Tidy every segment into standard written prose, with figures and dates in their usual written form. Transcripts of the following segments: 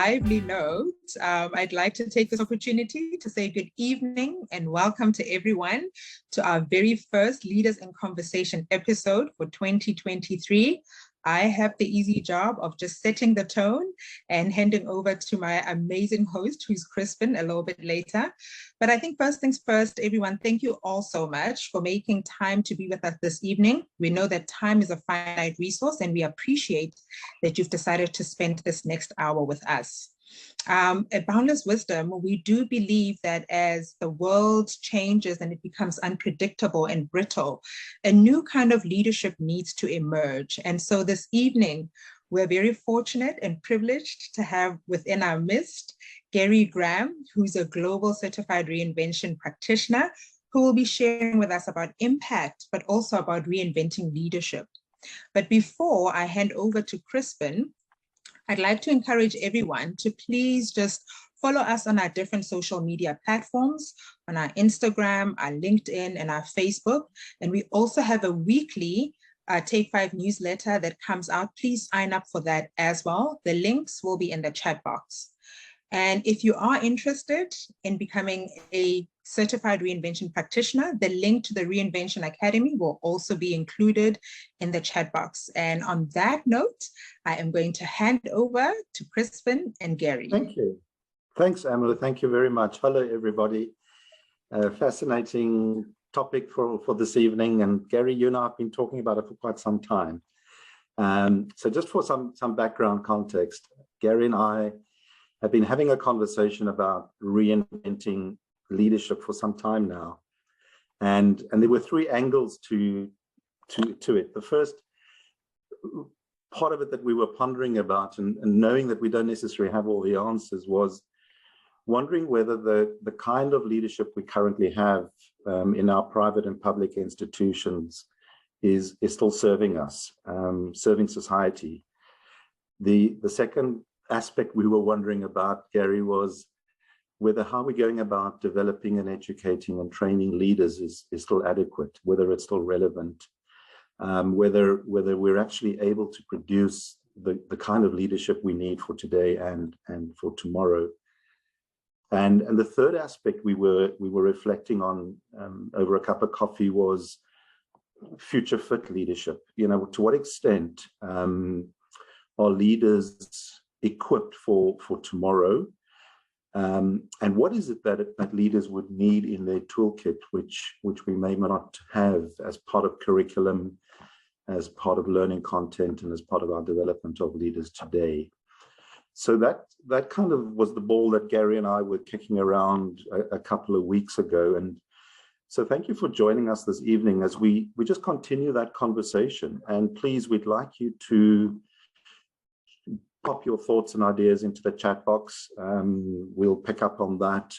lively note, I'd like to take this opportunity to say good evening and welcome to everyone to our very first Leaders in Conversation episode for 2023. I have the easy job of just setting the tone and handing over to my amazing host, who's Crispin, a little bit later. But I think first things first, everyone, thank you all so much for making time to be with us this evening. We know that time is a finite resource, and we appreciate that you've decided to spend this next hour with us. At Boundless Wisdom, we do believe that as the world changes and it becomes unpredictable and brittle, a new kind of leadership needs to emerge. And so this evening, we're very fortunate and privileged to have within our midst Gary Graham, who's a global certified reinvention practitioner, who will be sharing with us about impact, but also about reinventing leadership. But before I hand over to Crispin, I'd like to encourage everyone to please just follow us on our different social media platforms, on our Instagram, our LinkedIn, and our Facebook. And we also have a weekly Take 5 newsletter that comes out. Please sign up for that as well. The links will be in the chat box. And if you are interested in becoming a certified reinvention practitioner, the link to the Reinvention Academy will also be included in the chat box. And on that note, I am going to hand over to Crispin and Gary. Thank you. Thanks, Amala. Thank you very much. Hello, everybody. Fascinating topic for this evening. And Gary, you and I have been talking about it for quite some time. So just for some background context, Gary and I have been having a conversation about reinventing leadership for some time now. And there were three angles to it. The first part of it that we were pondering about and knowing that we don't necessarily have all the answers was wondering whether the kind of leadership we currently have in our private and public institutions is still serving us, serving society. The second aspect we were wondering about, Gary, was whether how we're going about developing and educating and training leaders is still adequate, whether it's still relevant, whether we're actually able to produce the kind of leadership we need for today and for tomorrow. And the third aspect we were reflecting on over a cup of coffee was future fit leadership. You know, to what extent are leaders equipped for tomorrow? And what is it that leaders would need in their toolkit, which we may not have as part of curriculum, as part of learning content, and as part of our development of leaders today? So that kind of was the ball that Gary and I were kicking around a couple of weeks ago. And so thank you for joining us this evening as we just continue that conversation. And please, we'd like you to pop your thoughts and ideas into the chat box. We'll pick up on that.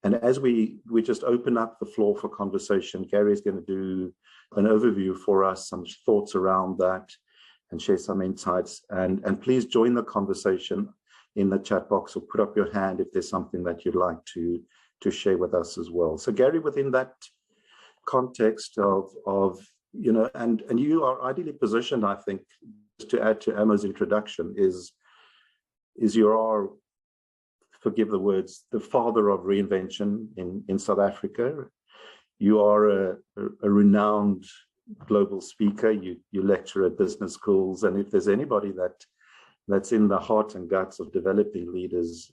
And as we just open up the floor for conversation, Gary's going to do an overview for us, some thoughts around that, and share some insights. And please join the conversation in the chat box or put up your hand if there's something that you'd like to share with us as well. So Gary, within that context of you know, and you are ideally positioned, I think, just to add to Emma's introduction, is you are, forgive the words, the father of reinvention in South Africa. You are a renowned global speaker. You lecture at business schools, and if there's anybody that's in the heart and guts of developing leaders,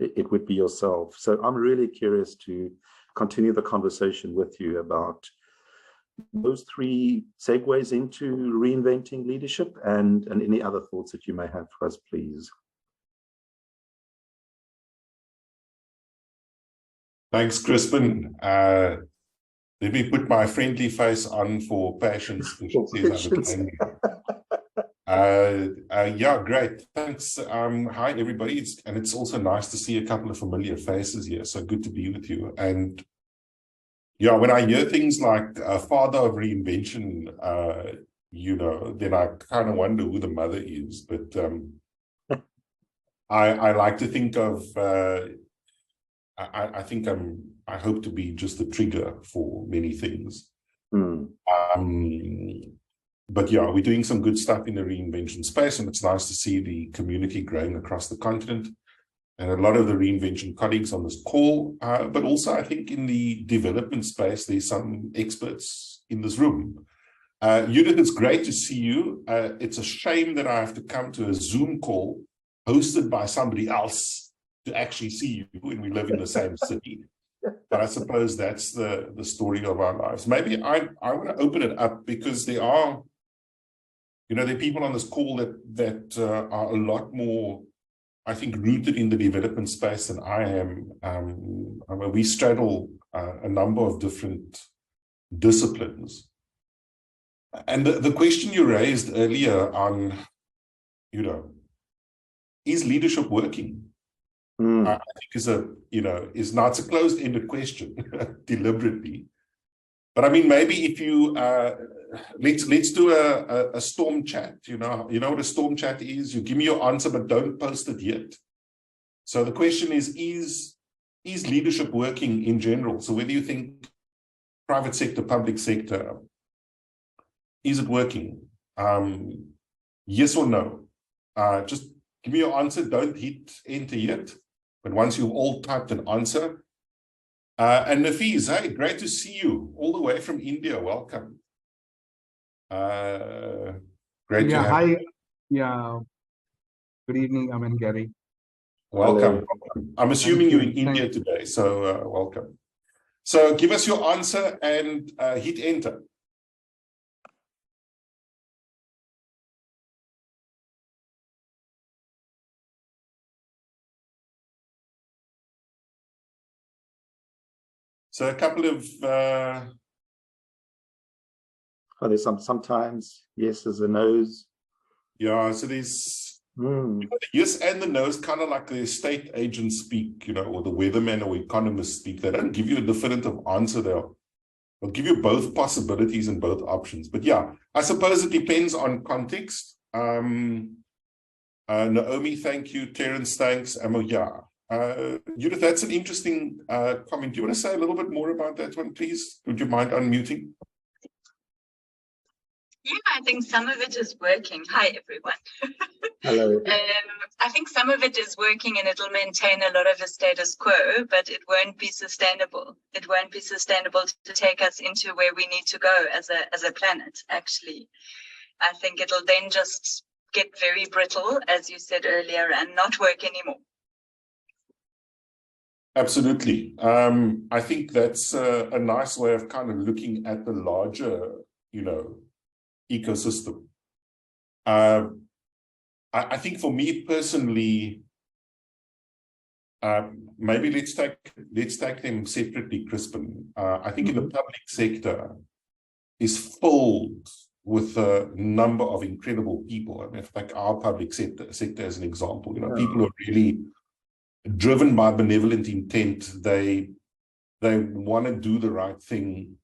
it would be yourself. So I'm really curious to continue the conversation with you about those three segues into reinventing leadership and any other thoughts that you may have for us, please. Thanks, Crispin. Let me put my friendly face on for Patience. Yeah, great. Thanks. Hi, everybody. It's also nice to see a couple of familiar faces here. So good to be with you. And yeah, when I hear things like father of reinvention, you know, then I kind of wonder who the mother is. But I like to think of, I hope to be just the trigger for many things. yeah, we're doing some good stuff in the reinvention space, and it's nice to see the community growing across the continent. And a lot of the reinvention colleagues on this call, but also I think in the development space, there's some experts in this room. Judith, it's great to see you. It's a shame that I have to come to a Zoom call hosted by somebody else to actually see you when we live in the same city. But I suppose that's the story of our lives. Maybe I want to open it up because there are, there are people on this call that are a lot more, I think, rooted in the development space than I am. I mean, we straddle a number of different disciplines. And the question you raised earlier on, is leadership working? I think is not a closed-ended question deliberately. But I mean, maybe if you let's do a storm chat. You know what a storm chat is? You give me your answer, but don't post it yet. So the question is leadership working in general? So whether you think private sector, public sector, is it working? Yes or no? Just give me your answer. Don't hit enter yet. But once you've all typed an answer, and Nafiz, hey, great to see you all the way from India. Welcome. Great to have Hi. you. Yeah. Good evening, Aman, Gary. Welcome. I'm assuming you're in Thank India today, so welcome. So give us your answer and hit enter. So a couple of there's sometimes yeses and nos. yeah, so there's the yes and the no's, kind of like the estate agents speak, or the weatherman or economists speak. They don't give you a definitive answer. They'll give you both possibilities and both options. But yeah, I suppose it depends on context. Naomi, thank you. Terence, thanks. Yeah. Judith, that's an interesting comment. Do you want to say a little bit more about that one, please? Would you mind unmuting? Yeah, I think some of it is working. Hi, everyone. Hello. I think some of it is working and it'll maintain a lot of the status quo, but it won't be sustainable. It won't be sustainable to take us into where we need to go as a planet, actually. I think it'll then just get very brittle, as you said earlier, and not work anymore. Absolutely. I think that's a nice way of kind of looking at the larger, ecosystem. I think for me personally, maybe let's take them separately, Crispin. I think in the public sector is filled with a number of incredible people. I mean, if take our public sector as an example, people who are really driven by benevolent intent. They want to do the right thing,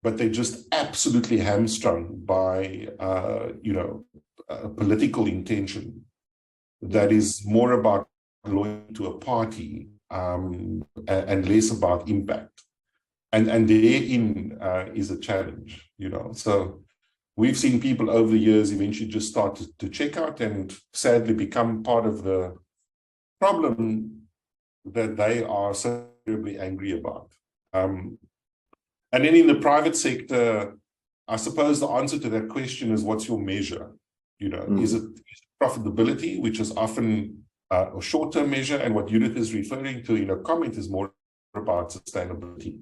but they're just absolutely hamstrung by a political intention that is more about loyalty to a party and less about impact. And therein is a challenge, So we've seen people over the years eventually just start to check out and sadly become part of the problem that they are so terribly angry about. And then in the private sector, I suppose the answer to that question is, what's your measure? Is it profitability, which is often a short-term measure, and what Judith is referring to in her comment is more about sustainability.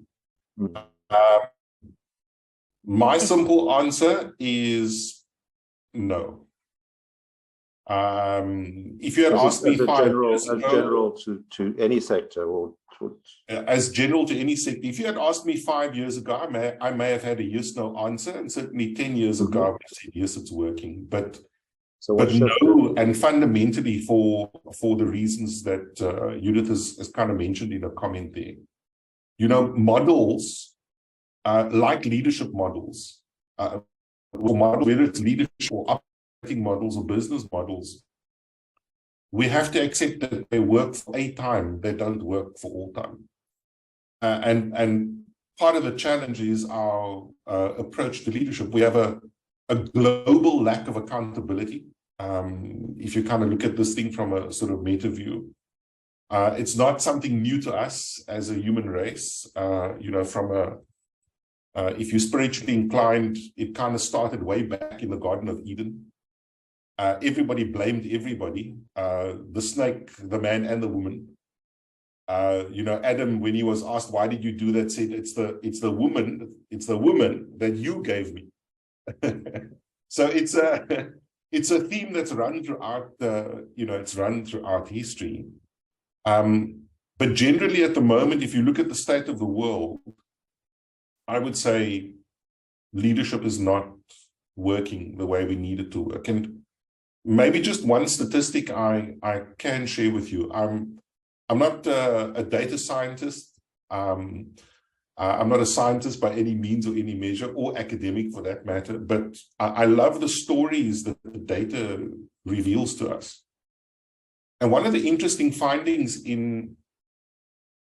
My simple answer is no. If you had asked me general to any sector, or as general to any sector, if you had asked me 5 years ago, I may have had a yes/no answer, and certainly 10 years ago, I would have said yes, it's working. But no, and fundamentally for the reasons that Judith has kind of mentioned in a comment there. Models like leadership models, whether it's leadership or operating models or business models, we have to accept that they work for a time, they don't work for all time. And part of the challenge is our approach to leadership. We have a a global lack of accountability. If you kind of look at this thing from a sort of meta view, it's not something new to us as a human race. If you're spiritually inclined, it kind of started way back in the Garden of Eden. Everybody blamed everybody, the snake, the man, and the woman. Adam, when he was asked, why did you do that, said, it's the woman that you gave me. So it's a theme that's run throughout history. But generally at the moment, if you look at the state of the world, I would say leadership is not working the way we need it to work. And maybe just one statistic I can share with you. I'm not a data scientist. I'm not a scientist by any means or any measure, or academic for that matter, but I love the stories that the data reveals to us. And one of the interesting findings in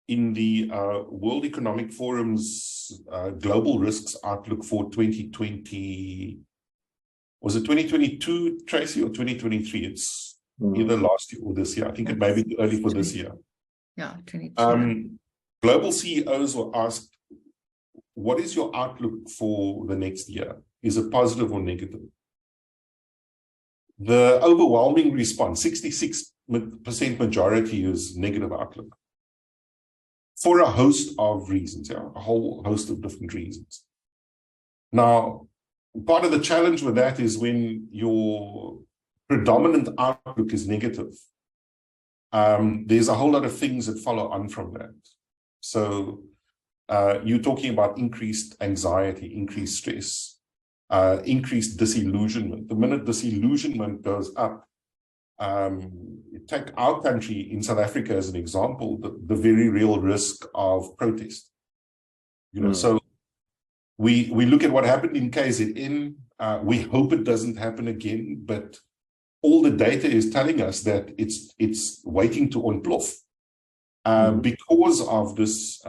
the World Economic Forum's Global Risks Outlook for 2020, was it 2022, Tracy, or 2023? It's either last year or this year. I think it may be too early for this year. Yeah, 22. Global CEOs were asked, what is your outlook for the next year? Is it positive or negative? The overwhelming response, 66% majority, is negative outlook. For a host of reasons, a whole host of different reasons. Now, part of the challenge with that is when your predominant outlook is negative, there's a whole lot of things that follow on from that. So you're talking about increased anxiety, increased stress, increased disillusionment. The minute disillusionment goes up, take our country in South Africa as an example, the very real risk of protest. So we look at what happened in KZN. We hope it doesn't happen again, but all the data is telling us that it's waiting to ontplof because of this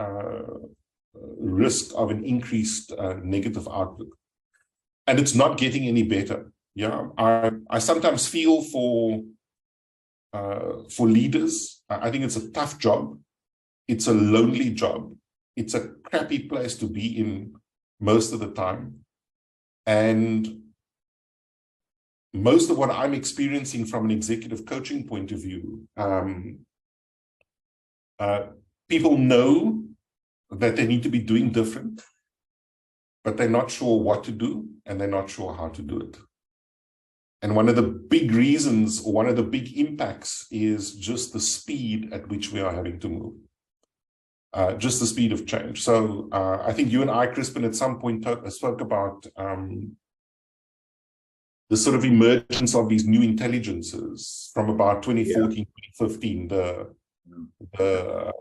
risk of an increased negative outlook. And it's not getting any better. Yeah, I sometimes feel for leaders. I think it's a tough job. It's a lonely job. It's a crappy place to be in most of the time. And most of what I'm experiencing from an executive coaching point of view, people know that they need to be doing different, but they're not sure what to do, and they're not sure how to do it. And one of the big reasons, or one of the big impacts, is just the speed at which we are having to move. Just the speed of change. So I think you and I, Crispin, at some point spoke about the sort of emergence of these new intelligences from about 2014, 2015, the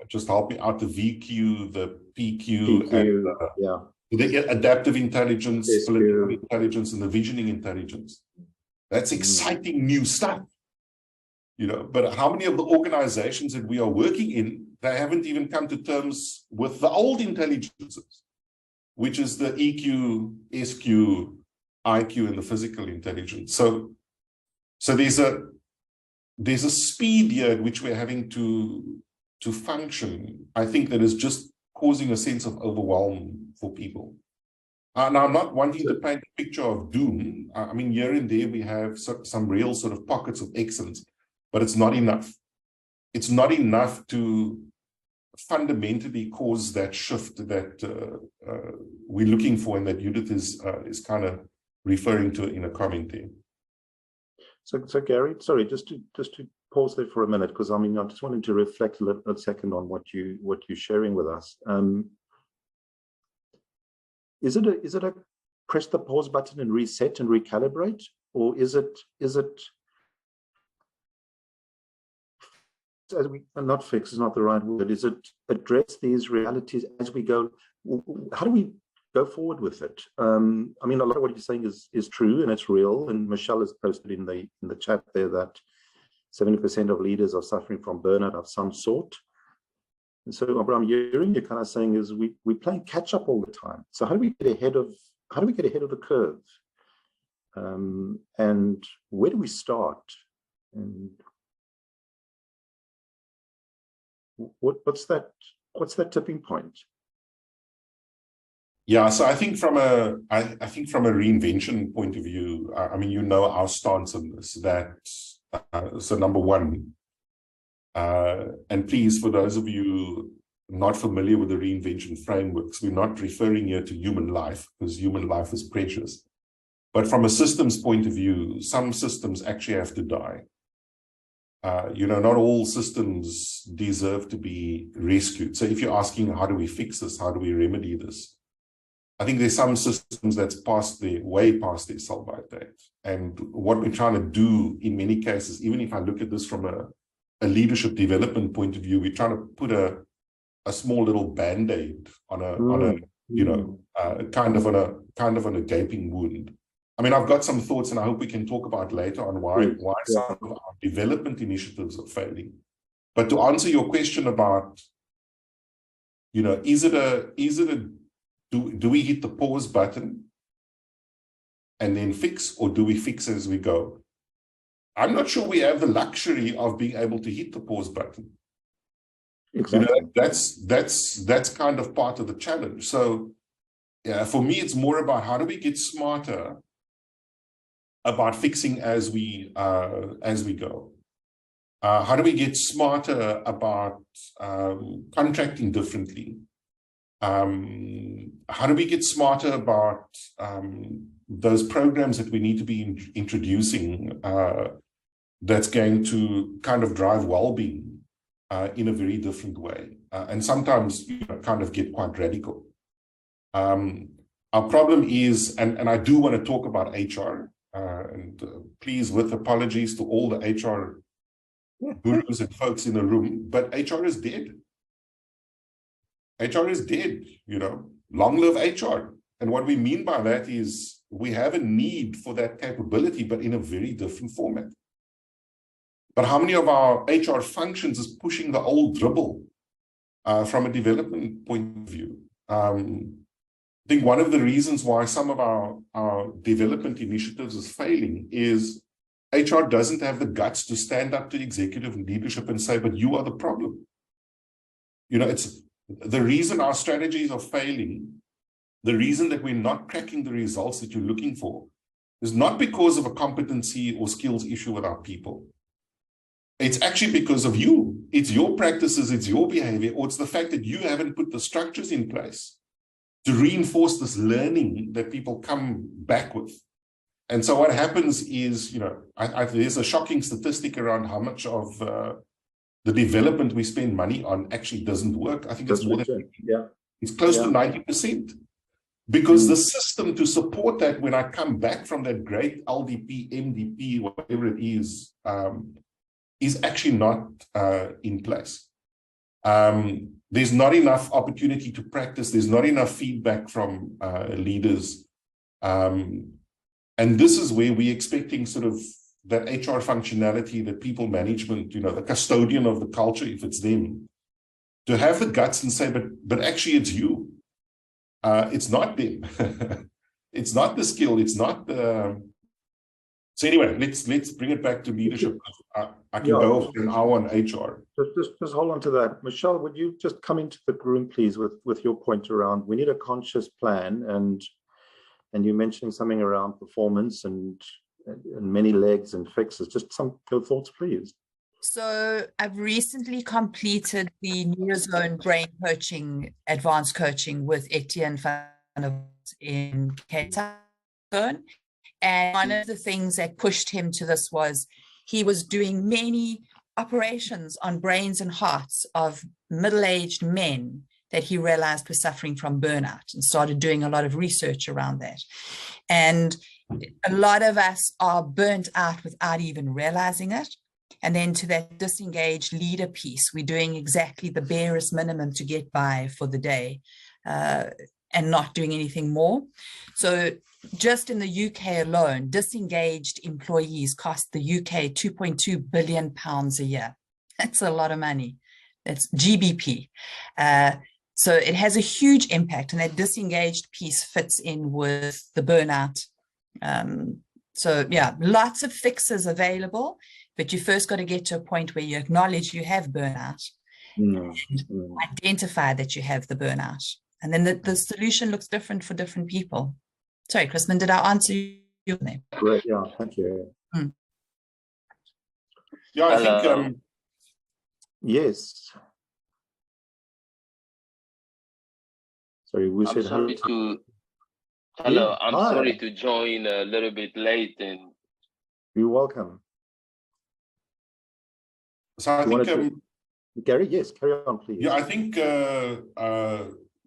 just help me out, the VQ, the PQ, and the adaptive intelligence, political intelligence, and the visioning intelligence. That's exciting new stuff, but how many of the organizations that we are working in, they haven't even come to terms with the old intelligences, which is the EQ, SQ, IQ, and the physical intelligence. So there's a speed here at which we're having to function, I think, that is just causing a sense of overwhelm for people. Now, I'm not wanting to paint a picture of doom. I mean, here and there we have some real sort of pockets of excellence, but it's not enough. It's not enough to fundamentally cause that shift that we're looking for, and that Judith is kind of referring to in a comment there. So Gary, sorry, just to pause there for a minute, because I mean, I just wanted to reflect a second on what you're sharing with us. Is it a press the pause button and reset and recalibrate, or is it as we not fix is not the right word? Is it address these realities as we go? How do we go forward with it? I mean, a lot of what you're saying is true and it's real. And Michelle has posted in the chat there that 70% of leaders are suffering from burnout of some sort. And so what I'm hearing you kind of saying is we play catch up all the time. So how do we get ahead of the curve? And where do we start? And what's that tipping point? Yeah, so I think from a reinvention point of view, I mean, you know our stance on this. That so number one, and please, for those of you not familiar with the reinvention frameworks, we're not referring here to human life, because human life is precious. But from a systems point of view, some systems actually have to die. Not all systems deserve to be rescued. So if you're asking, how do we fix this? How do we remedy this? I think there's some systems that's way past their sell-by date. And what we're trying to do in many cases, even if I look at this from a leadership development point of view, we're trying to put a small little band-aid on a gaping wound. I mean, I've got some thoughts, and I hope we can talk about later on why some of our development initiatives are failing. But to answer your question about, do we hit the pause button and then fix, or do we fix as we go? I'm not sure we have the luxury of being able to hit the pause button. Exactly. That's kind of part of the challenge. So, yeah, for me, it's more about how do we get smarter about fixing as we go. How do we get smarter about contracting differently? How do we get smarter about those programs that we need to be introducing that's going to kind of drive well-being in a very different way, and sometimes kind of get quite radical. Our problem is, and I do want to talk about HR, and please, with apologies to all the HR gurus and folks in the room, but HR is dead. HR is dead, long live HR. And what we mean by that is we have a need for that capability, but in a very different format. But how many of our HR functions is pushing the old dribble from a development point of view? I think one of the reasons why some of our development initiatives is failing is HR doesn't have the guts to stand up to executive leadership and say, but you are the problem. It's the reason our strategies are failing, the reason that we're not cracking the results that you're looking for is not because of a competency or skills issue with our people. It's actually because of you. It's your practices, it's your behavior, or it's the fact that you haven't put the structures in place to reinforce this learning that people come back with. And so what happens is, there's a shocking statistic around how much of the development we spend money on actually doesn't work. I think it's more than, it's close to 90%. Because the system to support that, when I come back from that great LDP, MDP, whatever it is actually not in place. There's not enough opportunity to practice. There's not enough feedback from leaders. And this is where we're expecting sort of that HR functionality, that people management, the custodian of the culture, if it's them, to have the guts and say, but actually it's you. It's not them. It's not the skill. It's not the... So anyway, let's bring it back to leadership. I can go for an hour on HR. Just hold on to that. Michelle, would you just come into the room, please, with your point around, we need a conscious plan, and you mentioning something around performance and many legs and fixes. Just your thoughts, please. So I've recently completed the Neurozone brain coaching, advanced coaching with Etienne in Cape Town. And one of the things that pushed him to this was he was doing many operations on brains and hearts of middle-aged men that he realized were suffering from burnout, and started doing a lot of research around that. And a lot of us are burnt out without even realizing it. And then to that disengaged leader piece, we're doing exactly the barest minimum to get by for the day, and not doing anything more. So just in the UK alone, disengaged employees cost the UK £2.2 billion a year. That's a lot of money. That's GBP. So it has a huge impact, and that disengaged piece fits in with the burnout So yeah, lots of fixes available, but you first got to get to a point where you acknowledge you have burnout, and identify that you have the burnout. And then the solution looks different for different people. Sorry, Chrisman, did I answer your name? Great, yeah, thank you. Yeah, I think yes. Sorry, we said hello. Hello, Yeah, I'm hi. sorry to join a little bit late, and You're welcome. so I think Gary, yes, carry on, please. yeah, I think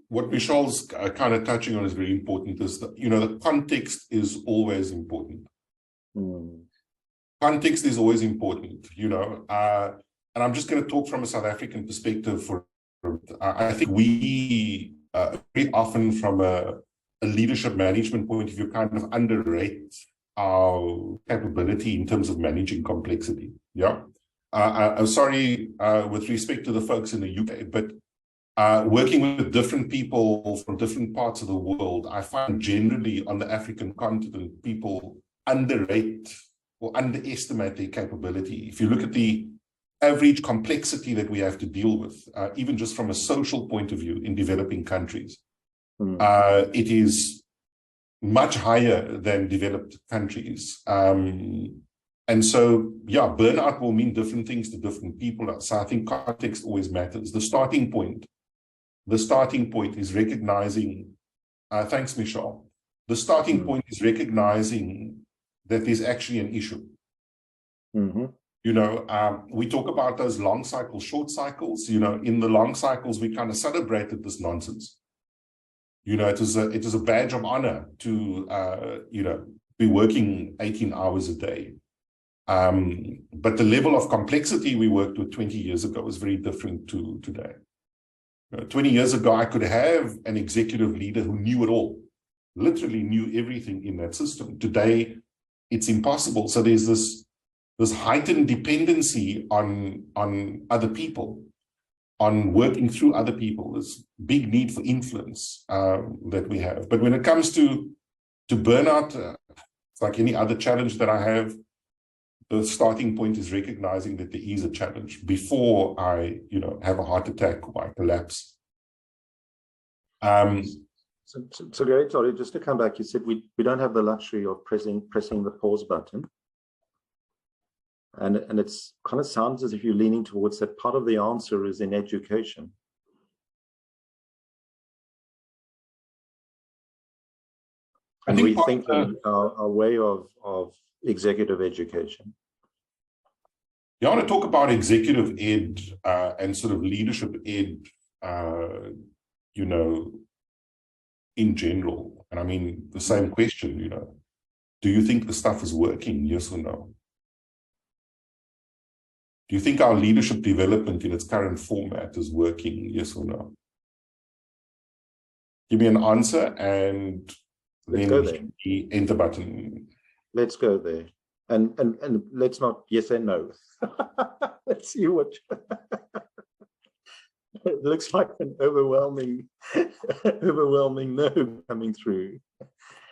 what Michelle's kind of touching on is very important. Is that, you know, the context is always important. Context is always important, you know. And I'm just going to talk from a South African perspective. I think we very often, from a leadership management point of view, kind of underrate our capability in terms of managing complexity. Yeah. I'm sorry, with respect to the folks in the UK, but working with different people from different parts of the world, I find generally on the African continent, people underrate or underestimate their capability. If you look at the average complexity that we have to deal with, even just from a social point of view in developing countries, it is much higher than developed countries. And so, yeah, burnout will mean different things to different people. So I think context always matters. The starting point is recognizing, thanks, Michelle. The starting point is recognizing that there's actually an issue. You know, we talk about those long cycles, short cycles. You know, in the long cycles, we kind of celebrated this nonsense. You know, it is a badge of honor to, you know, be working 18 hours a day. But the level of complexity we worked with 20 years ago is very different to today. 20 years ago, I could have an executive leader who knew it all, literally knew everything in that system. Today, it's impossible. So there's this heightened dependency on other people, on working through other people. This big need for influence that we have. But when it comes to burnout, it's like any other challenge that I have. The starting point is recognizing that there is a challenge before I, you know, have a heart attack or I collapse. So Gary, sorry, just to come back, you said we don't have the luxury of pressing the pause button. And it's kind of sounds as if you're leaning towards that part of the answer is in education. And rethinking our way of executive education. Yeah, I want to talk about executive ed and sort of leadership ed, you know, in general. And I mean, the same question, you know, do you think the stuff is working? Yes or no? Do you think our leadership development in its current format is working? Yes or no? Give me an answer and then hit the enter button. Let's go there. And let's not yes and no. Let's see what it looks like an overwhelming no coming through.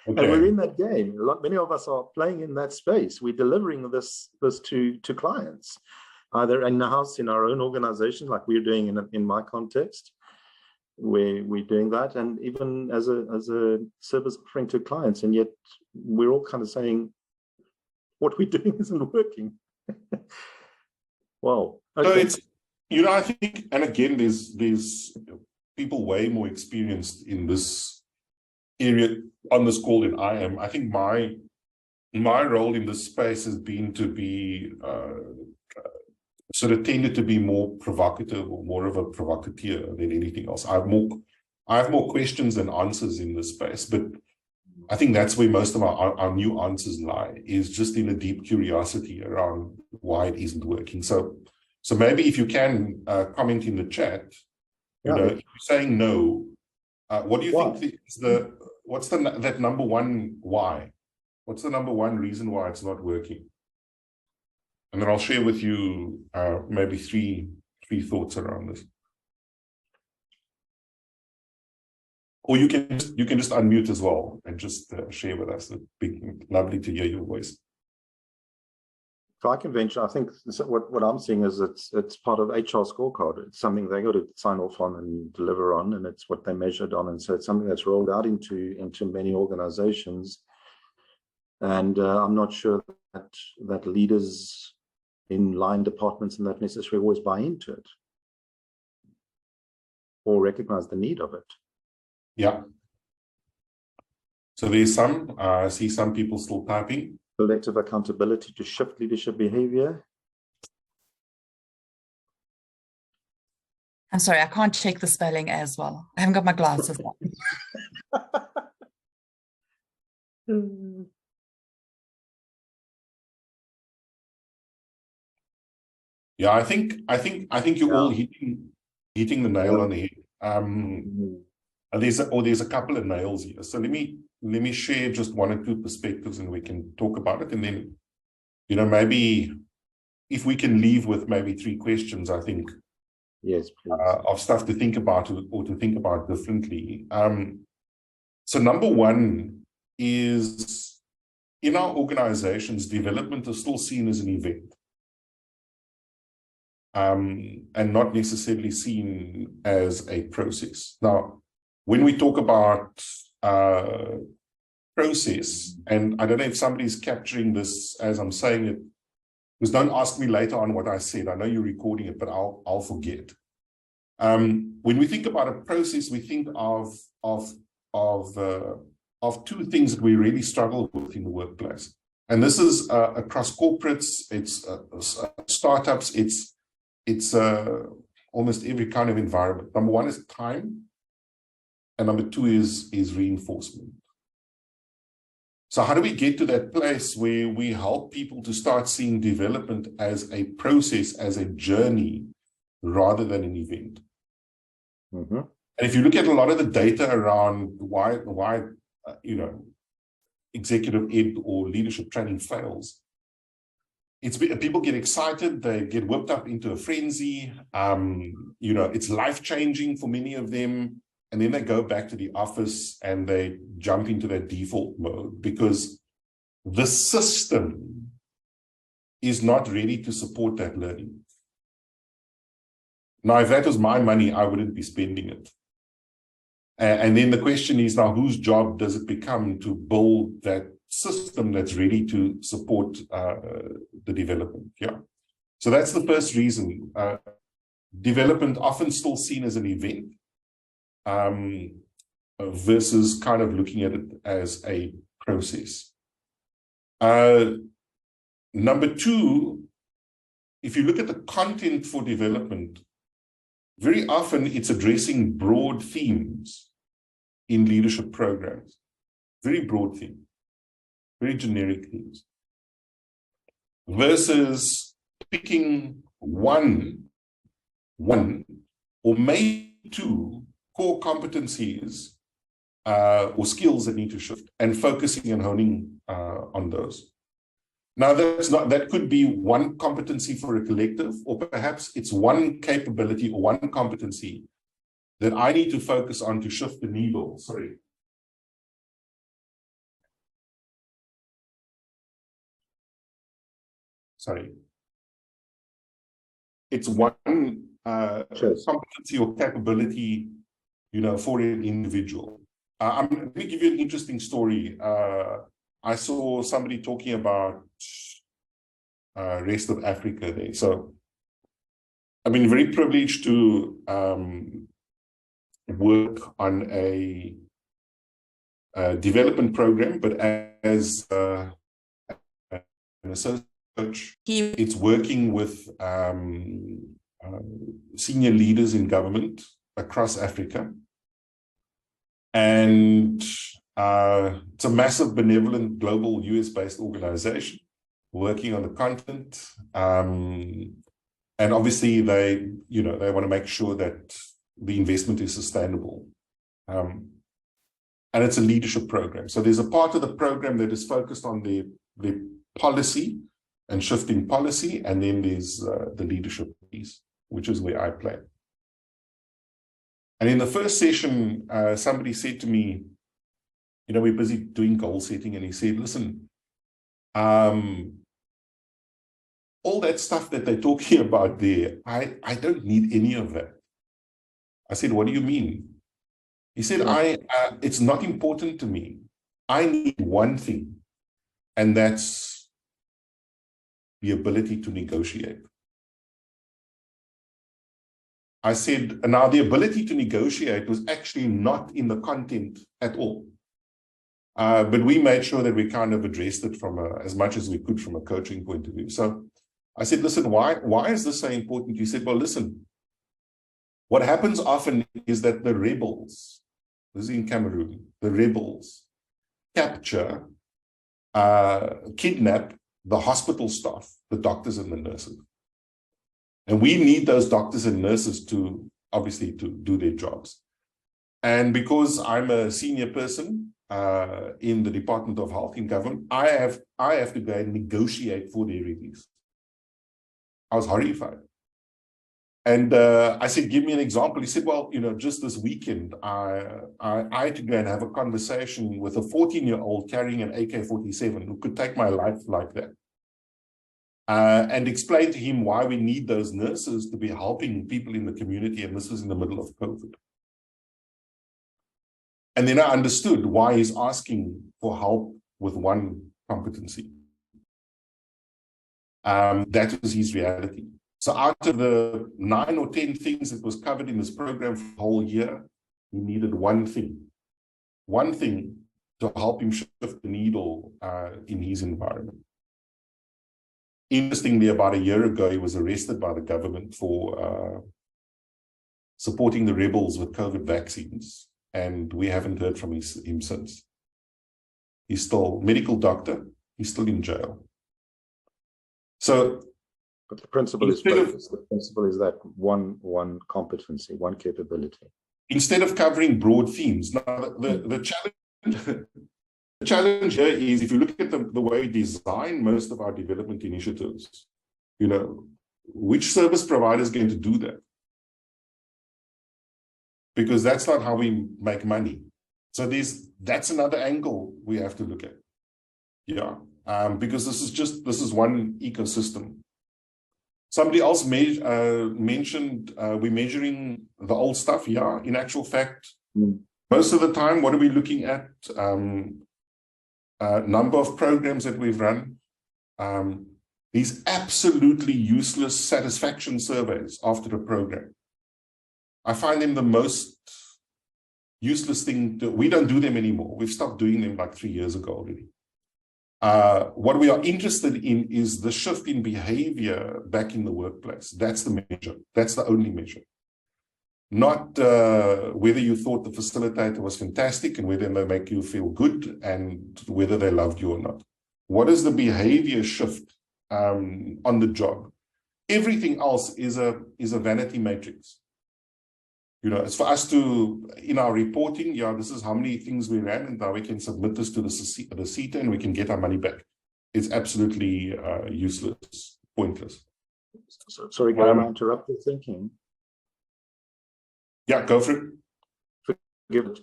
Okay. And we're in that game. Many of us are playing in that space. We're delivering this to clients, either in-house in our own organization, like we're doing in my context, where we're doing that, and even as a service offering to clients. And yet we're all kind of saying, what we're doing isn't working. Wow. Okay. So it's, you know, I think, and again, there's people way more experienced in this area on this call than I am. I think my role in this space has been to be sort of tended to be more provocative or more of a provocateur than anything else. I have more questions than answers in this space, but I think that's where most of our new answers lie, is just in a deep curiosity around why it isn't working. So maybe if you can comment in the chat, you know, if you're saying no, what do you think is what's that number one why? What's the number one reason why it's not working? And then I'll share with you maybe three thoughts around this. Or you can just unmute as well and just share with us. It'd be lovely to hear your voice. If I can venture, I think what I'm seeing is it's part of HR scorecard. It's something they got to sign off on and deliver on, and it's what they measured on. And so it's something that's rolled out into many organizations. And I'm not sure that leaders in line departments and that necessarily always buy into it or recognize the need of it. Yeah. So there's some, I see some people still typing. Collective accountability to shift leadership behavior. I'm sorry, I can't check the spelling as well. I haven't got my glasses on. Yeah, I think you're all hitting the nail on the head. And there's a couple of nails here. So let me share just one or two perspectives, and we can talk about it. And then, maybe if we can leave with maybe 3 questions, I think, yes, please. Of stuff to think about or to think about differently. So number one is, in our organizations, development is still seen as an event. And not necessarily seen as a process. Now, when we talk about process, and I don't know if somebody's capturing this as I'm saying it, because don't ask me later on what I said. I know you're recording it, but I'll forget. When we think about a process, we think of 2 things that we really struggle with in the workplace. And this is across corporates, it's startups, it's almost every kind of environment. Number one is time, and number 2 is reinforcement. So how do we get to that place where we help people to start seeing development as a process, as a journey, rather than an event? Mm-hmm. And if you look at a lot of the data around why executive ed or leadership training fails, it's people get excited, they get whipped up into a frenzy. It's life-changing for many of them, and then they go back to the office and they jump into that default mode because the system is not ready to support that learning. Now, if that was my money, I wouldn't be spending it. And then the question is now, whose job does it become to build that system that's ready to support the development? Yeah. So that's the first reason. Development often still seen as an event versus kind of looking at it as a process. Number 2, if you look at the content for development, very often it's addressing broad themes in leadership programs, very broad themes, very generic themes, versus picking one or maybe 2 core competencies or skills that need to shift and focusing and honing on those. Now, that could be one competency for a collective, or perhaps it's one capability or one competency that I need to focus on to shift the needle. Sorry. It's one competency or capability, for an individual. Let me give you an interesting story. I saw somebody talking about rest of Africa there. So I've been very privileged to work on a development program, but as an associate coach, it's working with senior leaders in government across Africa. And it's a massive, benevolent, global US-based organization working on the continent. And obviously they want to make sure that the investment is sustainable. And it's a leadership program. So there's a part of the program that is focused on the policy and shifting policy. And then there's the leadership piece, which is where I play. And in the first session, somebody said to me, you know, we're busy doing goal setting, and he said, listen, all that stuff that they're talking about there, I don't need any of that. I said, what do you mean? He said, it's not important to me. I need one thing, and that's the ability to negotiate. I said, now the ability to negotiate was actually not in the content at all. But we made sure that we kind of addressed it from as much as we could from a coaching point of view. So I said, listen, why is this so important? He said, well, listen, what happens often is that the rebels, this is in Cameroon, the rebels capture, kidnap the hospital staff, the doctors and the nurses. And we need those doctors and nurses to, obviously, to do their jobs. And because I'm a senior person in the Department of Health in government, I have to go and negotiate for their release. I was horrified. And I said, give me an example. He said, well, you know, just this weekend, I had to go and have a conversation with a 14-year-old carrying an AK-47 who could take my life like that. And explain to him why we need those nurses to be helping people in the community. And this was in the middle of COVID. And then I understood why he's asking for help with one competency. That was his reality. So out of the 9 or 10 things that was covered in this program for the whole year, he needed one thing to help him shift the needle in his environment. Interestingly, about a year ago, he was arrested by the government for supporting the rebels with COVID vaccines. And we haven't heard from him since. He's still a medical doctor. He's still in jail. So, but the principle is focus. The principle is that one competency, one capability. Instead of covering broad themes. Now, the challenge here is, if you look at the way we design most of our development initiatives, you know, which service provider is going to do that? Because that's not how we make money. So that's another angle we have to look at. Yeah, because this is one ecosystem. Somebody else mentioned we're measuring the old stuff. Yeah, in actual fact, most of the time, what are we looking at? Number of programs that we've run. These absolutely useless satisfaction surveys after a program. I find them the most useless thing. We don't do them anymore. We've stopped doing them like 3 years ago already. What we are interested in is the shift in behavior back in the workplace. That's the measure. That's the only measure. Not whether you thought the facilitator was fantastic and whether they make you feel good and whether they loved you or not. What is the behavior shift on the job? Everything else is a vanity matrix. You know, it's for us to, in our reporting, yeah, this is how many things we ran, and now we can submit this to the CETA and we can get our money back. It's absolutely useless, pointless. Sorry, can I interrupt your thinking? Yeah, go for it. Forgive it.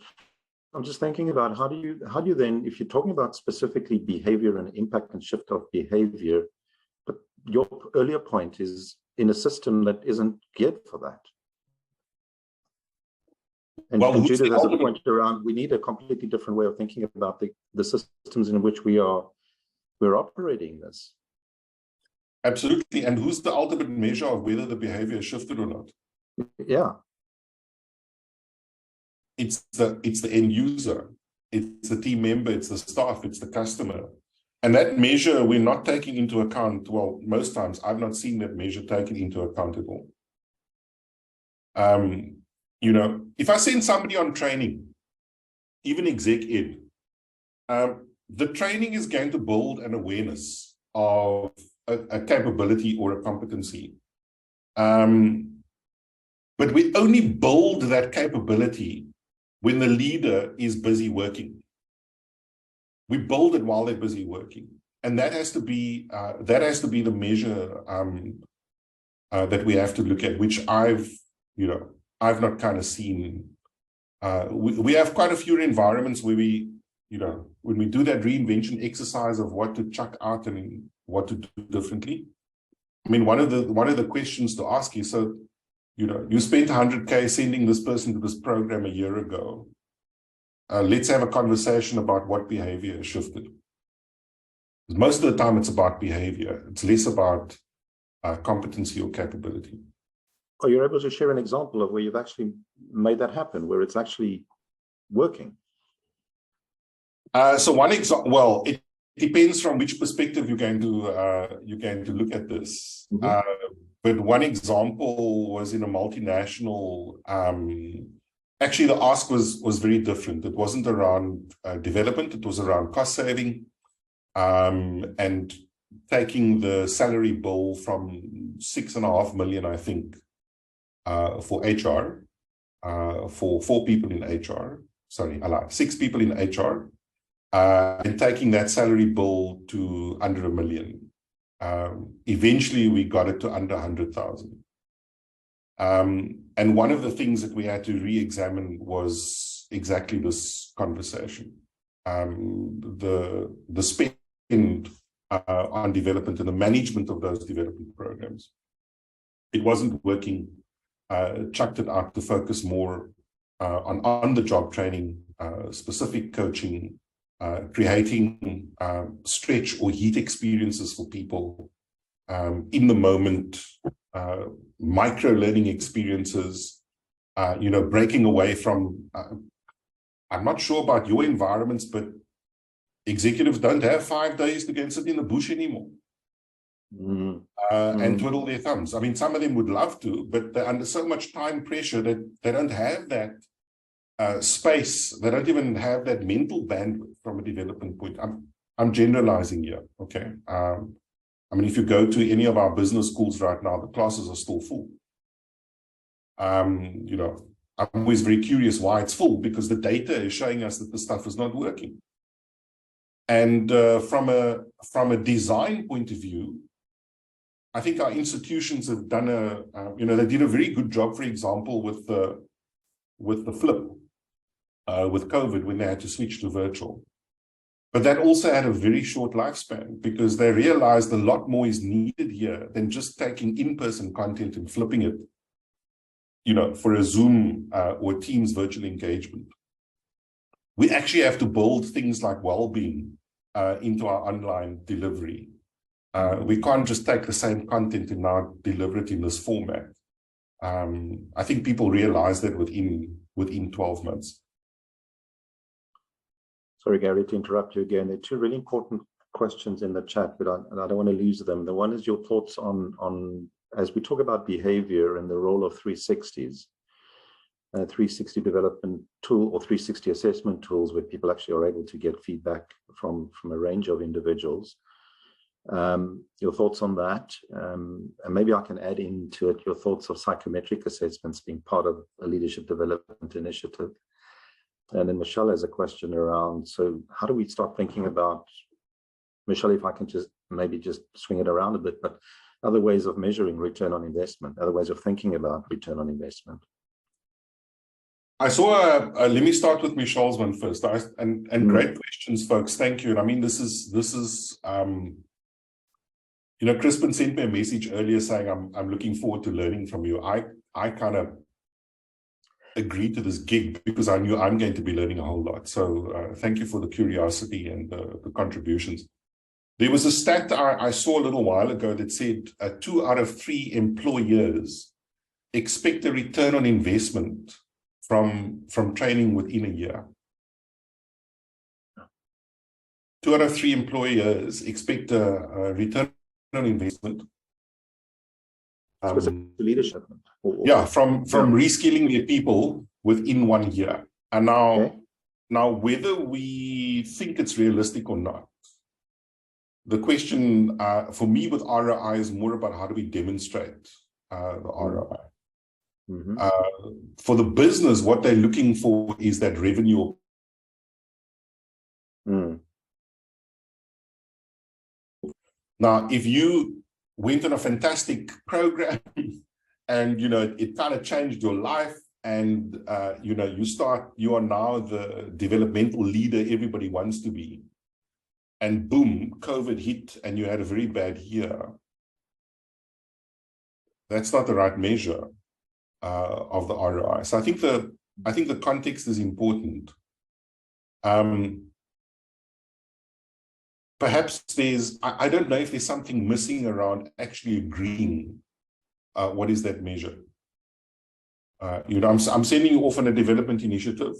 I'm just thinking about how do you then, if you're talking about specifically behavior and impact and shift of behavior, but your earlier point is in a system that isn't geared for that. And Judith has a point around, we need a completely different way of thinking about the systems in which we're operating this. Absolutely. And who's the ultimate measure of whether the behavior is shifted or not? Yeah. It's the end user. It's the team member. It's the staff. It's the customer. And that measure we're not taking into account. Well, most times I've not seen that measure taken into account at all. You know, if I send somebody on training, even exec ed, the training is going to build an awareness of a capability or a competency. But we only build that capability when the leader is busy working. We build it while they're busy working. And that has to be the measure that we have to look at, which I've I've not kind of seen. We have quite a few environments where we, when we do that reinvention exercise of what to chuck out and what to do differently. I mean, one of the questions to ask is, so, you spent 100K sending this person to this program a year ago. Let's have a conversation about what behavior has shifted. Most of the time, it's about behavior. It's less about competency or capability. Are you able to share an example of where you've actually made that happen, where it's actually working? So one example, well, it depends from which perspective you're going to look at this. But one example was in a multinational. Actually, the ask was very different. It wasn't around development; it was around cost saving, and taking the salary bill from 6.5 million, I think, for HR, for 4 people in HR. Sorry, I lied. 6 people in HR, and taking that salary bill to under 1 million. Eventually, we got it to under 100,000. And one of the things that we had to re-examine was exactly this conversation. The spend on development and the management of those development programs. It wasn't working. Chucked it out to focus more on the job training, specific coaching, creating stretch or heat experiences for people in the moment, micro learning experiences, breaking away from, I'm not sure about your environments, but executives don't have 5 days to go and sit in the bush anymore. And twiddle their thumbs. I mean, some of them would love to, but they're under so much time pressure that they don't have that space. They don't even have that mental bandwidth from a development point. I'm generalizing here, okay? I mean, if you go to any of our business schools right now, the classes are still full. I'm always very curious why it's full, because the data is showing us that the stuff is not working. And from a design point of view, I think our institutions have done they did a very good job, for example, with the flip, with COVID, when they had to switch to virtual. But that also had a very short lifespan, because they realized a lot more is needed here than just taking in-person content and flipping it, for a Zoom or Teams virtual engagement. We actually have to build things like well-being into our online delivery. We can't just take the same content and now deliver it in this format. I think people realize that within 12 months. Sorry, Gary, to interrupt you again. There are 2 really important questions in the chat, but I don't want to lose them. The one is your thoughts on as we talk about behavior and the role of 360s, 360 development tool or 360 assessment tools, where people actually are able to get feedback from a range of individuals. Your thoughts on that, and maybe I can add into it your thoughts of psychometric assessments being part of a leadership development initiative. And then Michelle has a question around, so how do we start thinking about, Michelle, if I can just swing it around a bit, but other ways of measuring return on investment, other ways of thinking about return on investment. I saw let me start with Michelle's one first. And great questions, folks. Thank you. And I mean, this is Crispin sent me a message earlier saying, I'm looking forward to learning from you. I kind of agreed to this gig because I knew I'm going to be learning a whole lot. So thank you for the curiosity and the contributions. There was a stat I saw a little while ago that said 2 out of 3 employers expect a return on investment from training within a year. 2 out of 3 employers expect a return on investment. Leadership. Yeah, from reskilling their people within 1 year. And now whether we think it's realistic or not, the question for me with ROI is more about how do we demonstrate the ROI. For the business, what they're looking for is that revenue. Now, if you went on a fantastic program and it kind of changed your life and you are now the developmental leader everybody wants to be, and boom, COVID hit and you had a very bad year, that's not the right measure of the ROI. So I think the context is important. Perhaps I don't know if there's something missing around actually agreeing what is that measure. I'm sending you off on a development initiative.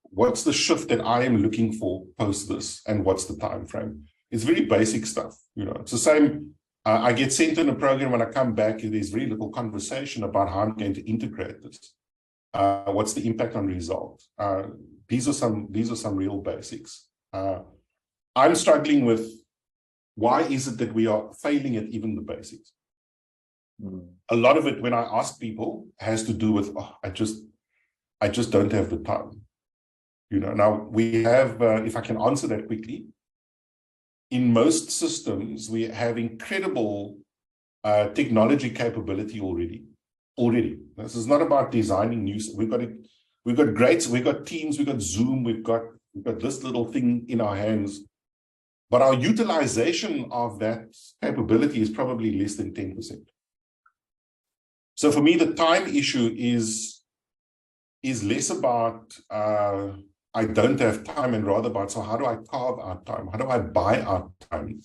What's the shift that I am looking for post this, and what's the time frame? It's very basic stuff. It's the same. I get sent in a program. When I come back, there's very little conversation about how I'm going to integrate this. What's the impact on results? These are some real basics. I'm struggling with why is it that we are failing at even the basics. A lot of it, when I ask people, has to do with I just don't have the time. Now we have, if I can answer that quickly, in most systems we have incredible technology capability already. This is not about designing new. We've got Teams, we've got Zoom, we've got this little thing in our hands, but our utilization of that capability is probably less than 10%. So for me, the time issue is less about I don't have time, and rather about, so how do I carve out time? How do I buy out time?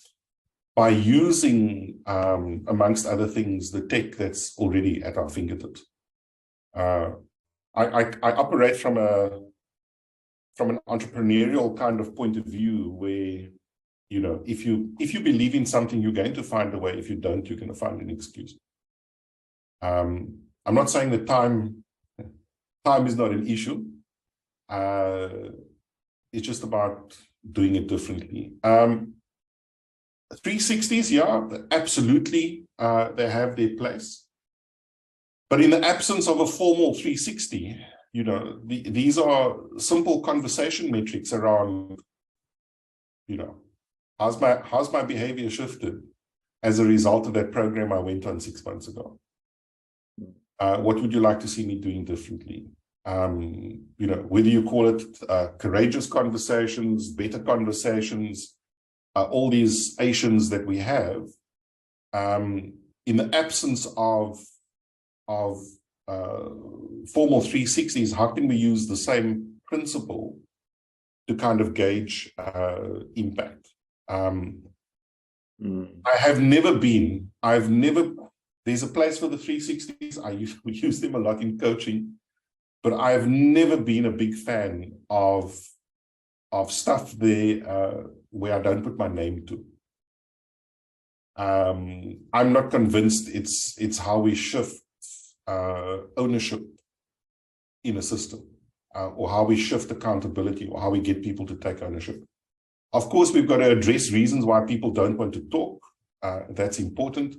By using, amongst other things, the tech that's already at our fingertips. I operate from an entrepreneurial kind of point of view where, if you believe in something, you're going to find a way. If you don't, you're going to find an excuse. I'm not saying that time is not an issue. It's just about doing it differently. 360s, yeah, absolutely, they have their place. But in the absence of a formal 360, these are simple conversation metrics around, how's my behavior shifted as a result of that program I went on 6 months ago? What would you like to see me doing differently? Whether you call it courageous conversations, better conversations, all these Asians that we have, in the absence of formal 360s, how can we use the same principle to kind of gauge impact? There's a place for the 360s. We use them a lot in coaching, but I've never been a big fan of stuff there where I don't put my name to. I'm not convinced it's how we shift ownership in a system, or how we shift accountability, or how we get people to take ownership. Of course, we've got to address reasons why people don't want to talk. That's important.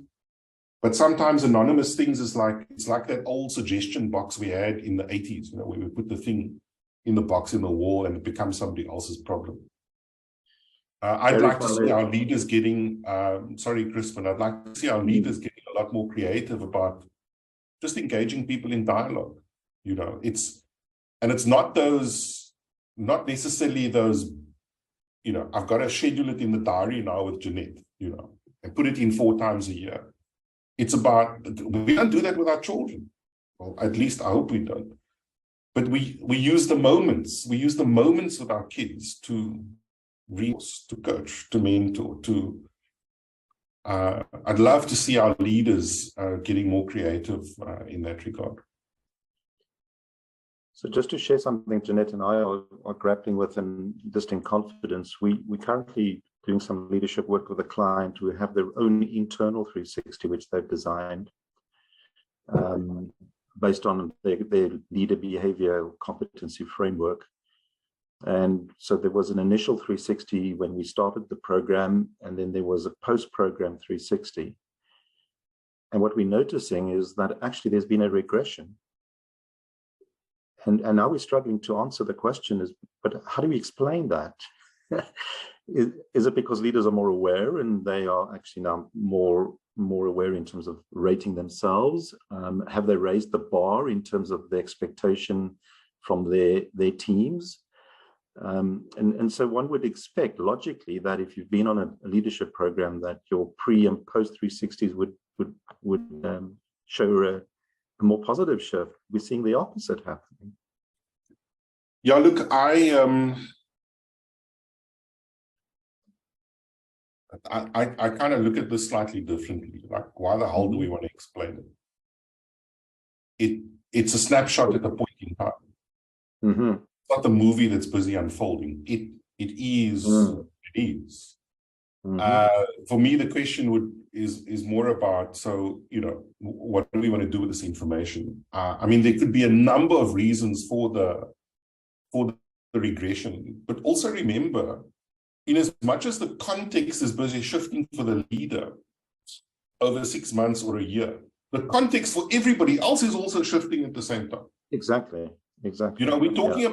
But sometimes anonymous things it's like that old suggestion box we had in the 80s, where we put the thing in the box in the wall and it becomes somebody else's problem. I'd like to see our leaders getting, sorry, Crispin, I'd like to see our leaders getting a lot more creative about just engaging people in dialogue. It's not necessarily those, I've got to schedule it in the diary now with Jeanette, and put it in 4 times a year. It's about, we don't do that with our children. Well, at least I hope we don't. But we use the moments. We use the moments with our kids to resource, to coach, to mentor, to... I'd love to see our leaders getting more creative in that regard. So just to share something Jeanette and I are grappling with, and just in confidence, we're currently doing some leadership work with a client who have their own internal 360, which they've designed based on their leader behavior competency framework. And so there was an initial 360 when we started the program, and then there was a post-program 360. And what we're noticing is that actually there's been a regression. And now we're struggling to answer the question but how do we explain that? Is it because leaders are more aware and they are actually now more more aware in terms of rating themselves? Have they raised the bar in terms of the expectation from their teams? And so one would expect logically that if you've been on a leadership program, that your pre and post 360s would show a more positive shift. We're seeing the opposite happening. Yeah, look, I kind of look at this slightly differently. Like, why the hell do we want to explain it? It's a snapshot at a point in time. It's not the movie that's busy unfolding. It is. It is. For me, the question is more about, so, you know, what do we want to do with this information? I mean, there could be a number of reasons for the regression, but also remember, in as much as the context is busy shifting for the leader over 6 months or a year, the context for everybody else is also shifting at the same time. Exactly. You know, we're talking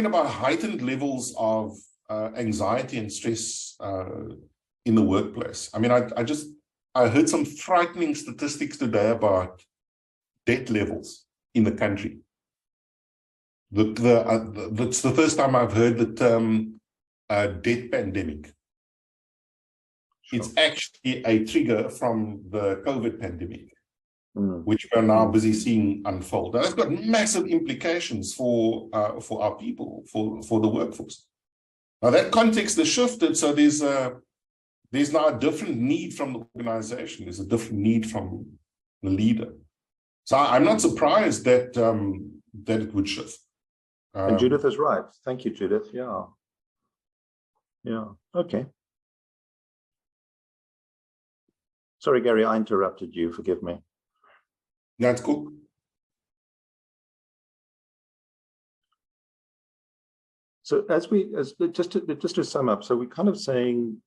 about heightened levels of anxiety and stress in the workplace. I mean, I heard some frightening statistics today about debt levels in the country. That's the first time I've heard the term debt pandemic. Sure. It's actually a trigger from the COVID pandemic, which we're now busy seeing unfold. Now, that's got massive implications for our people, for the workforce. Now, that context has shifted, so there's now a different need from the organization. There's a different need from the leader. So I'm not surprised that it would shift. And Judith is right. Thank you, Judith. Yeah. Okay. Sorry, Gary, I interrupted you. Forgive me. That's cool. So just to sum up, so we're kind of saying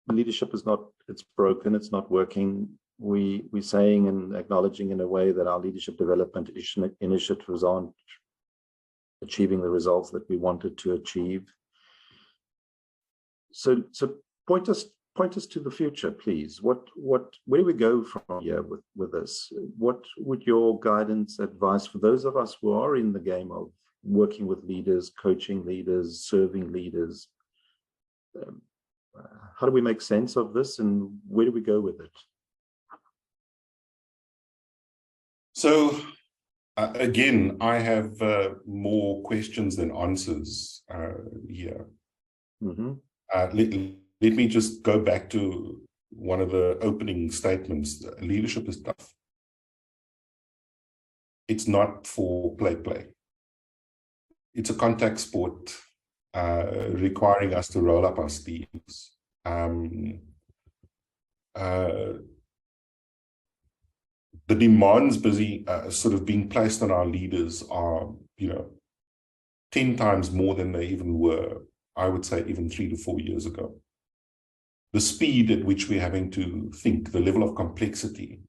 leadership is not, it's broken, it's not working. We're saying and acknowledging in a way that our leadership development initiatives aren't achieving the results that we wanted to achieve. So point us to the future, please. Where do we go from here with this? What would your guidance, advice for those of us who are in the game of working with leaders, coaching leaders, serving leaders? How do we make sense of this, and where do we go with it? So, again, I have more questions than answers here. Let me just go back to one of the opening statements. Leadership is tough. It's not for play. It's a contact sport requiring us to roll up our sleeves. The demands busy sort of being placed on our leaders are, 10 times more than they even were, I would say, even 3 to 4 years ago. The speed at which we're having to think, the level of complexity.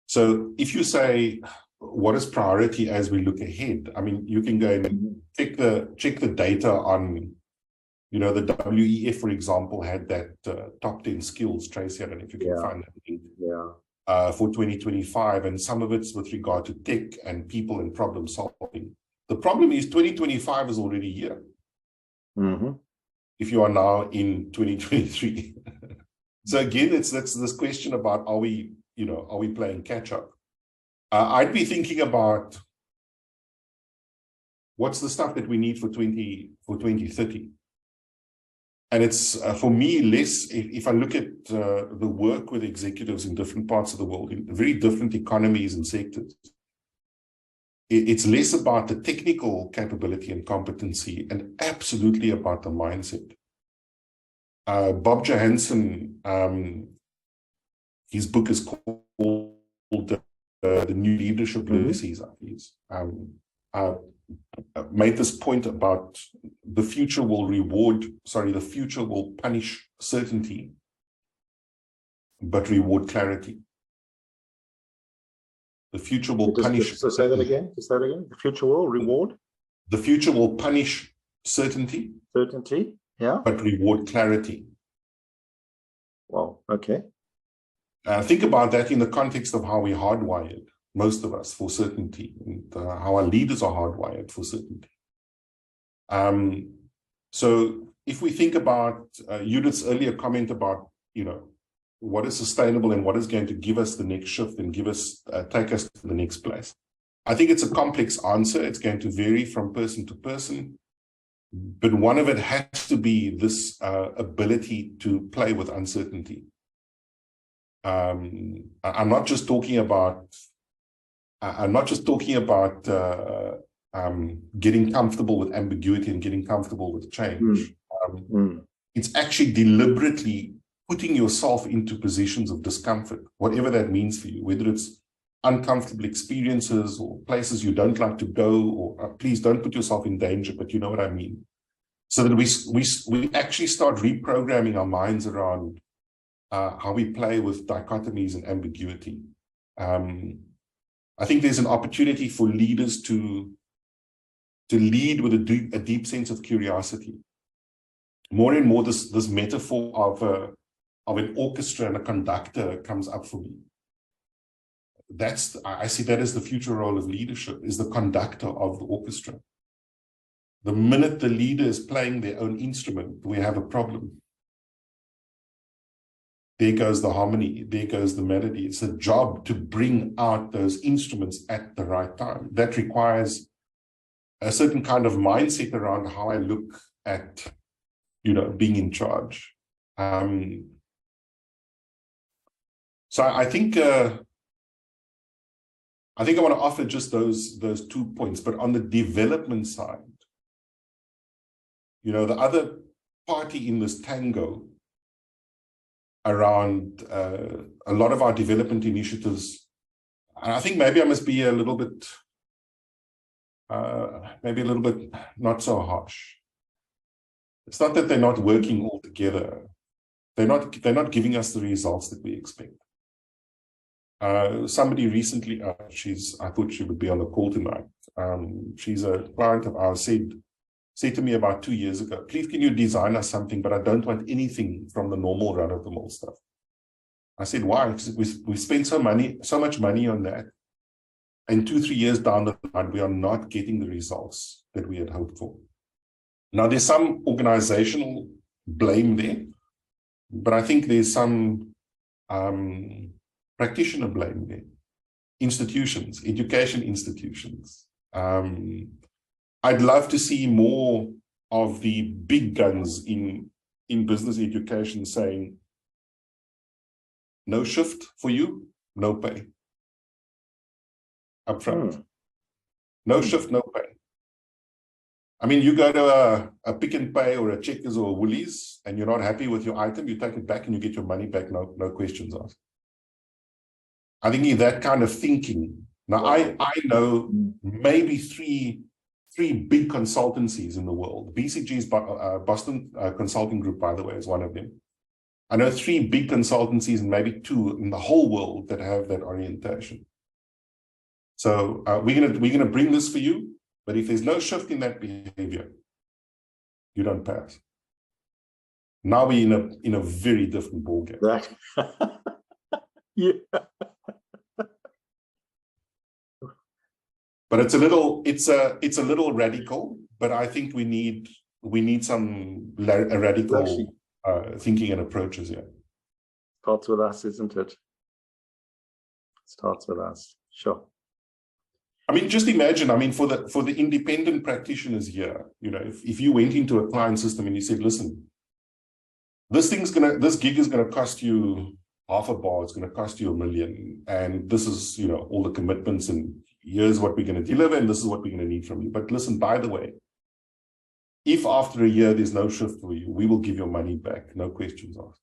So if you say, what is priority as we look ahead? I mean, you can go and check the data on, the WEF, for example, had that top 10 skills, Tracy, I don't know if you can find that link. For 2025, and some of it's with regard to tech and people and problem solving. The problem is 2025 is already here. If you are now in 2023. So again, it's this question about, are we playing catch up? I'd be thinking about what's the stuff that we need for 2030. And it's, for me, less, if I look at the work with executives in different parts of the world, in very different economies and sectors, it's less about the technical capability and competency and absolutely about the mindset. Bob Johansson, his book is called The New Leadership Legacies, made this point about the future will punish certainty, but reward clarity. The future will punish. So say that again. The future will reward. The future will punish certainty. Certainty, yeah. But reward clarity. Wow. Okay. Think about that in the context of how we're hardwired, most of us, for certainty, and how our leaders are hardwired for certainty. So if we think about Judith's earlier comment about, what is sustainable and what is going to give us the next shift and take us to the next place. I think it's a complex answer. It's going to vary from person to person, but one of it has to be this ability to play with uncertainty. I'm not just talking about getting comfortable with ambiguity and getting comfortable with change. It's actually deliberately putting yourself into positions of discomfort, whatever that means for you, whether it's uncomfortable experiences or places you don't like to go, or please don't put yourself in danger, but you know what I mean. So that we actually start reprogramming our minds around how we play with dichotomies and ambiguity. I think there's an opportunity for leaders to lead with a deep sense of curiosity. More and more, this metaphor of an orchestra and a conductor comes up for me. I see that as the future role of leadership, is the conductor of the orchestra. The minute the leader is playing their own instrument, we have a problem. There goes the harmony, there goes the melody. It's a job to bring out those instruments at the right time. That requires a certain kind of mindset around how I look at, being in charge. So I think I want to offer just those 2 points, but on the development side, the other party in this tango around a lot of our development initiatives, and I think maybe I must be a little bit not so harsh. It's not that they're not working all together. They're not giving us the results that we expect. Somebody recently, I thought she would be on the call tonight. She's a client of ours, said to me about 2 years ago, please can you design us something, but I don't want anything from the normal run-of-the-mill stuff. I said, why? Because we spent so much money on that. And 2-3 years down the line, we are not getting the results that we had hoped for. Now, there's some organizational blame there, but I think there's some practitioner blame there. Institutions, education institutions. I'd love to see more of the big guns in business education saying, no shift for you, no pay. Upfront. No shift, no pay. I mean, you go to a Pick and Pay or a Checkers or a Woolies and you're not happy with your item, you take it back and you get your money back, no questions asked. I think in that kind of thinking, now I know maybe three big consultancies in the world. BCG's Boston Consulting Group, by the way, is one of them. I know 3 big consultancies and maybe 2 in the whole world that have that orientation. So we're gonna bring this for you, but if there's no shift in that behavior, you don't pass. Now we're in a very different ballgame. Right. Yeah. But it's a little radical, but I think we need some radical thinking and approaches here. Starts with us, isn't it? Starts with us. Sure. I mean, just imagine, for the independent practitioners here, if you went into a client system and you said, listen, this gig is gonna cost you $500,000, it's gonna cost you $1 million, and this is, all the commitments, and here's what we're gonna deliver, and this is what we're gonna need from you. But listen, by the way, if after a year there's no shift for you, we will give your money back, no questions asked.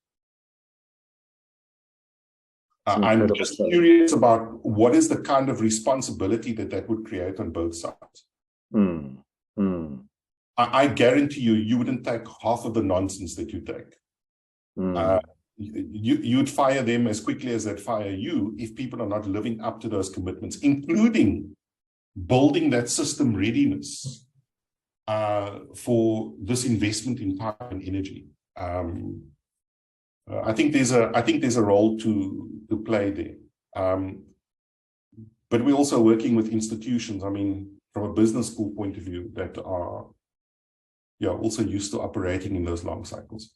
I'm just curious about what is the kind of responsibility that would create on both sides. I guarantee you wouldn't take half of the nonsense that you take. You'd fire them as quickly as they'd fire you if people are not living up to those commitments, including building that system readiness for this investment in time and energy. I think there's a role to play there. But we're also working with institutions, I mean, from a business school point of view, that are also used to operating in those long cycles.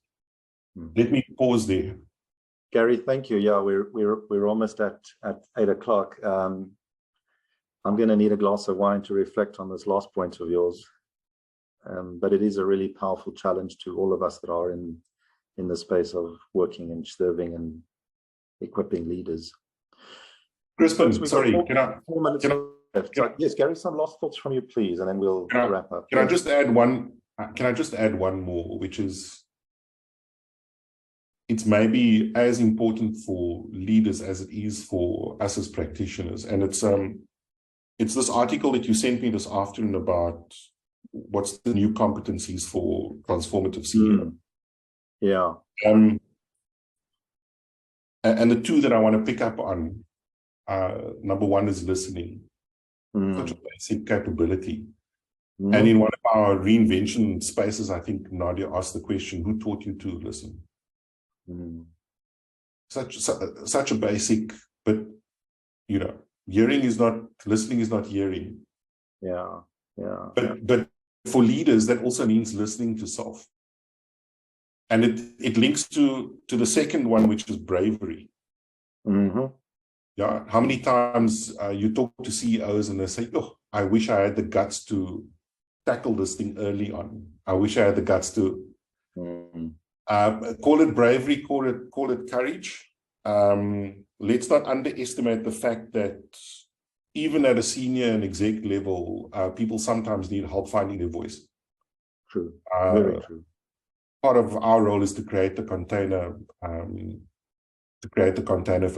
Let me pause there. Gary, thank you. Yeah, we're almost at 8 o'clock. I'm going to need a glass of wine to reflect on this last point of yours. But it is a really powerful challenge to all of us that are in the space of working and serving and equipping leaders. Crispin, sorry, can I? 4 minutes left. Yes, Gary, some last thoughts from you, please, and then we'll wrap up. Can I just add one? Can I just add one more, which is, it's maybe as important for leaders as it is for us as practitioners, and it's this article that you sent me this afternoon about what's the new competencies for transformative CEO. Yeah. And the two that I want to pick up on, number one is listening, such a basic capability. And in one of our reinvention spaces, I think Nadia asked the question, who taught you to listen? Such a basic, but hearing is not, listening is not hearing. Yeah. But for leaders, that also means listening to self. And it links to the second one, which is bravery. Yeah. How many times you talk to CEOs and they say, oh, I wish I had the guts to tackle this thing early on. I wish I had the guts to call it bravery, call it courage. Let's not underestimate the fact that even at a senior and exec level, people sometimes need help finding their voice. True. Very true. Part of our role is to create the container, for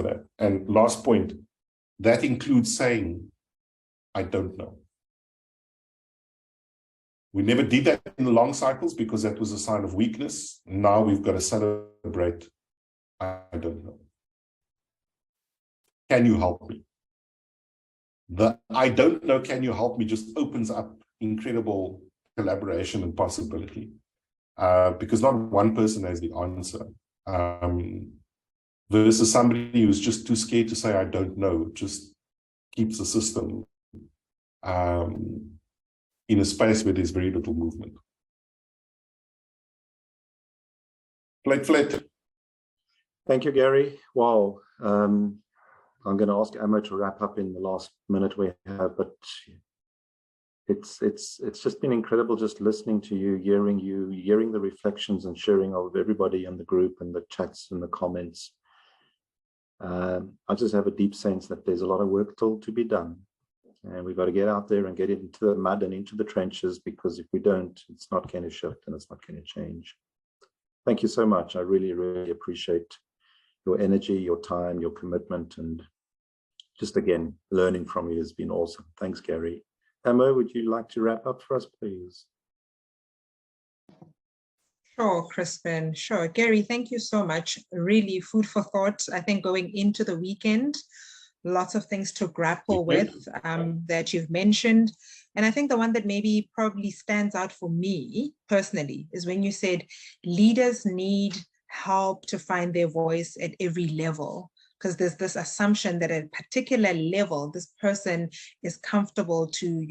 that. And last point, that includes saying, I don't know. We never did that in the long cycles because that was a sign of weakness. Now we've got to celebrate, I don't know. Can you help me? The I don't know, can you help me just opens up incredible collaboration and possibility. Because not one person has the answer. Versus somebody who's just too scared to say, I don't know, just keeps the system in a space where there's very little movement. Flat. Thank you, Gary. Wow. I'm going to ask Amo to wrap up in the last minute we have, but it's just been incredible just listening to you, hearing the reflections and sharing of everybody in the group and the chats and the comments. I just have a deep sense that there's a lot of work still to be done. And we've got to get out there and get into the mud and into the trenches, because if we don't, it's not going to shift and it's not going to change. Thank you so much. I really, really appreciate your energy, your time, your commitment, and just again, learning from you has been awesome. Thanks, Gary. Emma, would you like to wrap up for us, please? Sure, Crispin. Sure. Gary, thank you so much. Really food for thought. I think going into the weekend, lots of things to grapple with that you've mentioned. And I think the one that maybe probably stands out for me personally is when you said leaders need help to find their voice at every level. Because there's this assumption that at a particular level, this person is comfortable to,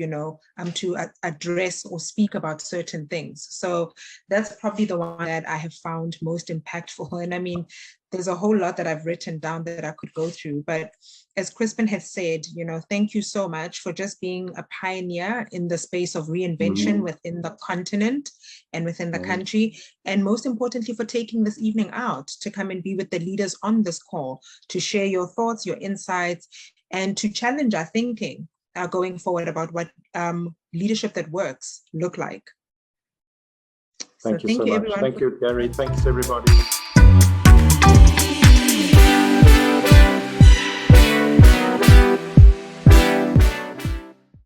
to address or speak about certain things. So that's probably the one that I have found most impactful. And I mean, there's a whole lot that I've written down that I could go through. But as Crispin has said, thank you so much for just being a pioneer in the space of reinvention within the continent and within the country. And most importantly, for taking this evening out to come and be with the leaders on this call, to share your thoughts, your insights, and to challenge our thinking going forward about what leadership that works look like. Thank you so much. Everyone. Thank you, Gary. Thanks, everybody.